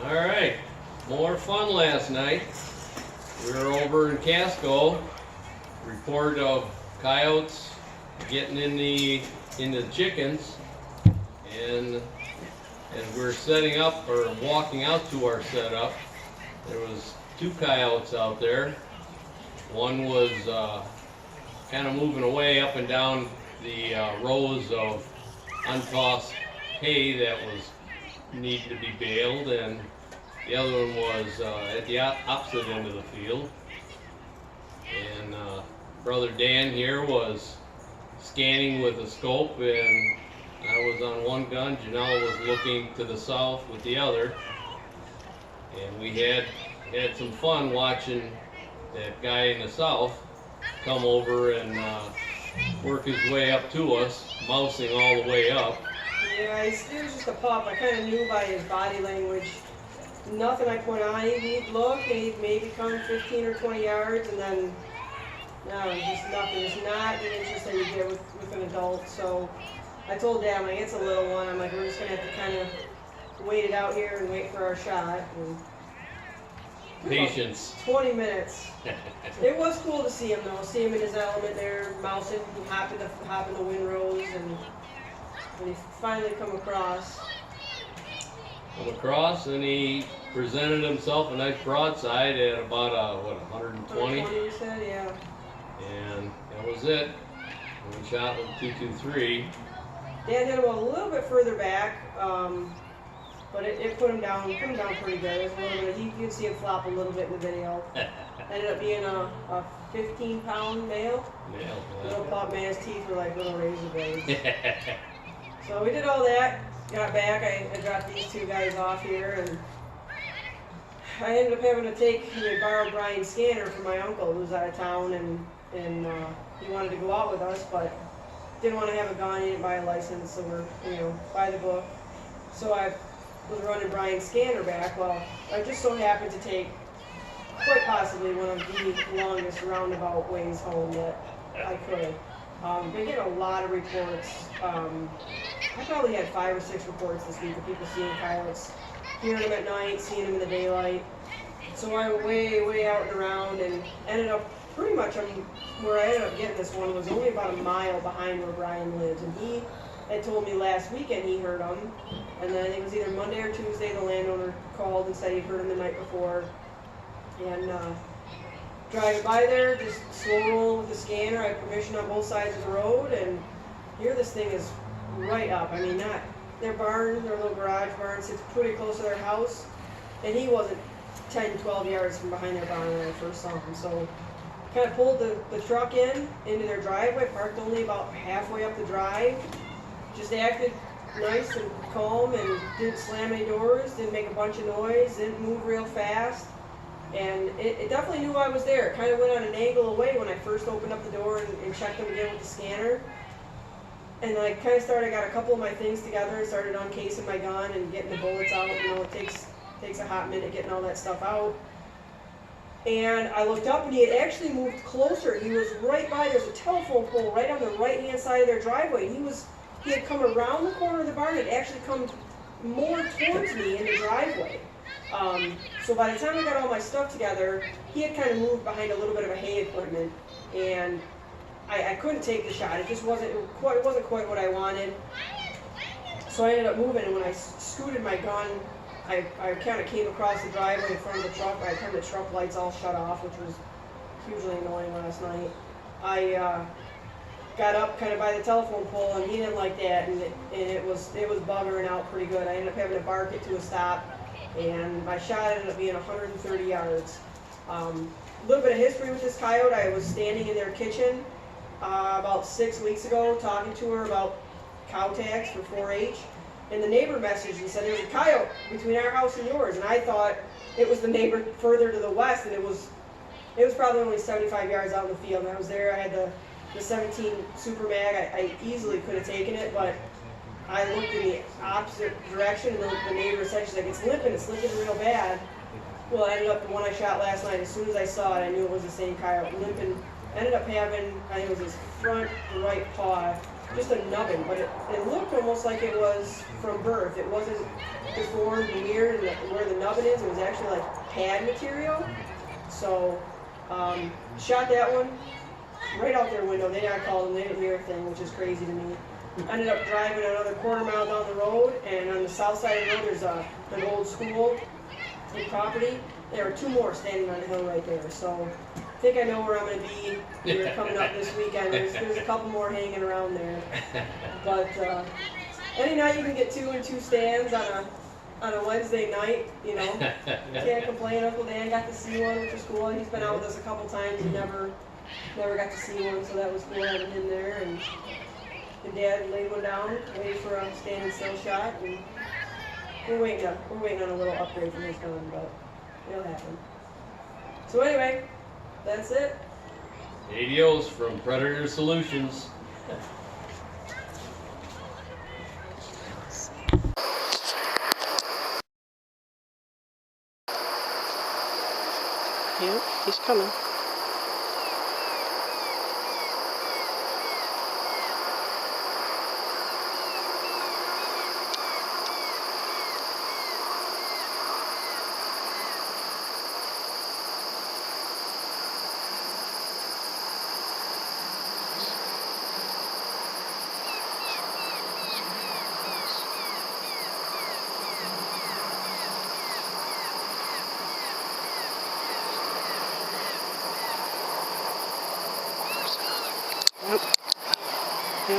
Alright, more fun last night. We were over in Casco. Report of coyotes getting in the chickens, and as we're setting up or walking out to our setup, there was two coyotes out there. One was kind of moving away up and down the rows of untossed hay that was needed to be baled, and the other one was at the opposite end of the field. And Brother Dan here was scanning with a scope, and I was on one gun. Janelle was looking to the south with the other, and we had some fun watching that guy in the south come over and work his way up to us, mousing all the way up. Yeah, he was just a pup. I kind of knew by his body language. Nothing I put on. He'd look and he'd maybe come 15 or 20 yards, and then no, just nothing. It's not the interest that you get with an adult. So I told Dad, like, it's a little one. I'm like, we're just gonna have to kind of wait it out here and wait for our shot. And Patience. 20 minutes. It was cool to see him though. See him in his element there, mousing, hopping the windrows, and when he finally come across. And he presented himself a nice broadside at about 120. 120, you said, yeah. And that was it. We shot with 223. Dad hit him a little bit further back, but it put him down pretty good. It was a little bit. You can see him flop a little bit in the video. Ended up being a 15-pound male. Little pup, man's teeth were like little razor blades. So we did all that. Got back. I dropped these two guys off here, and I ended up having to borrow Brian's scanner from my uncle who was out of town, and he wanted to go out with us, but didn't want to have a gun. He didn't buy a license, so we're by the book. So I was running Brian's scanner back. Well, I just so happened to take quite possibly one of the longest roundabout ways home that I could. Been getting a lot of reports. I probably had 5 or 6 reports this week of people seeing coyotes, hearing them at night, seeing them in the daylight. So I went way out and around, and ended up pretty much where I ended up getting this one was only about a mile behind where Brian lives, and he had told me last weekend he heard them, and then it was either Monday or Tuesday the landowner called and said he'd heard them the night before. And driving by there, just slow roll with the scanner. I have permission on both sides of the road, and here this thing is right up. I mean, their barn, their little garage barn sits pretty close to their house, and he wasn't 10, 12 yards from behind their barn when I first saw him. So kind of pulled the truck into their driveway, parked only about halfway up the drive, just acted nice and calm, and didn't slam any doors, didn't make a bunch of noise, didn't move real fast. And it definitely knew I was there. It kind of went on an angle away when I first opened up the door and checked them again with the scanner. And I kind of got a couple of my things together and started uncasing my gun and getting the bullets out. It takes a hot minute getting all that stuff out. And I looked up, and he had actually moved closer. He was right by, there's a telephone pole right on the right-hand side of their driveway. He had come around the corner of the barn and actually come more towards me in the driveway. So by the time I got all my stuff together, he had kind of moved behind a little bit of a hay equipment, and I couldn't take the shot. It wasn't quite what I wanted. So I ended up moving, and when I scooted my gun, I kind of came across the driveway in front of the truck. I turned the truck lights all shut off, which was hugely annoying last night. I got up kind of by the telephone pole, and he didn't like that, and it was buggering out pretty good. I ended up having to bark it to a stop, and my shot ended up being 130 yards. A little bit of history with this coyote. I was standing in their kitchen about 6 weeks ago talking to her about cow tags for 4-H, and the neighbor messaged and said there's a coyote between our house and yours, and I thought it was the neighbor further to the west, and it was probably only 75 yards out in the field, and I was there. I had the 17 Super Mag. I easily could have taken it, but I looked in the opposite direction, and the neighbor said, she's like, it's limping real bad. Well, I ended up the one I shot last night. As soon as I saw it, I knew it was the same coyote, limping ended up having, I think it was his front right paw, just a nubbin, but it looked almost like it was from birth. It wasn't deformed and weird, and where the nubbin is, it was actually like pad material. So, shot that one right out their window. They got called and they didn't hear a thing, which is crazy to me. Ended up driving another quarter mile down the road, and on the south side of the road there's an old school and property. There are 2 more standing on the hill right there. So I think I know where I'm going to be here coming up this weekend. There's a couple more hanging around there. But any night you can get 2 and 2 stands on a Wednesday night, you know. You can't complain. Uncle Dan got to see one, which was cool. He's been out with us a couple times and never got to see one, so that was cool having him there. And Dad laid one down, waited for a standing still shot, and we're waiting on a little upgrade from his gun, but it'll happen. So anyway, that's it. Adios from Predator Solutions. Yep, he's coming.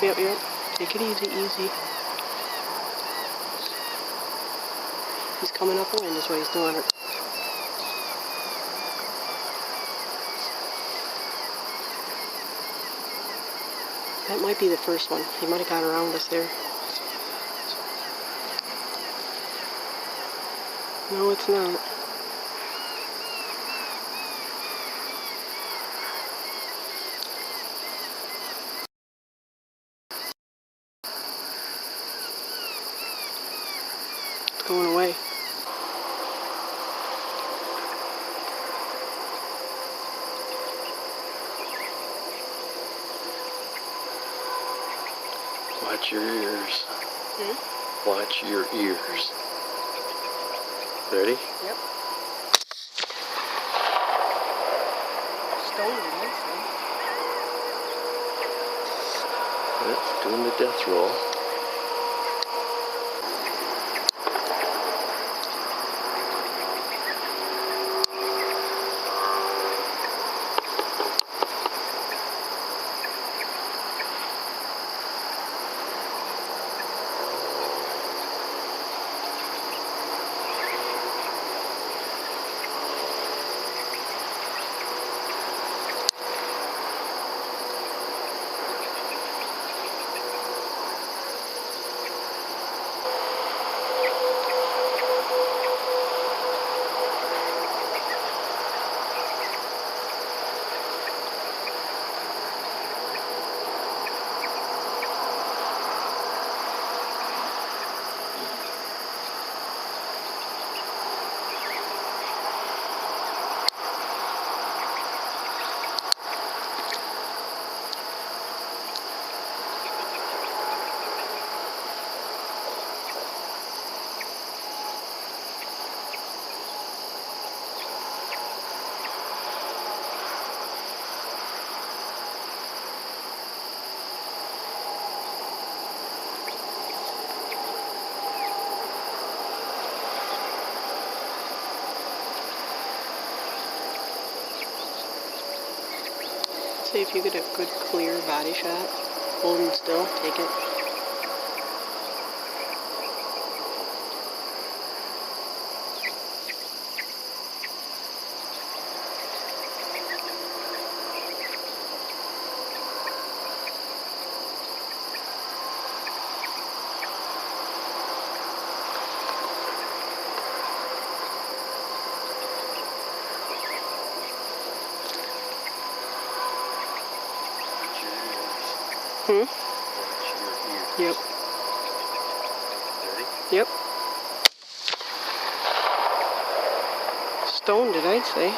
Yep. Take it easy. He's coming up wind is what he's doing. That might be the first one. He might have got around us there. No, it's not. Going away. Watch your ears. Watch your ears. Ready? Yep. Stone it, Yep, doing the death roll. Say if you get a good clear body shot, holding still, take it. Yep. Ready? Yep. Stoned it, I'd say.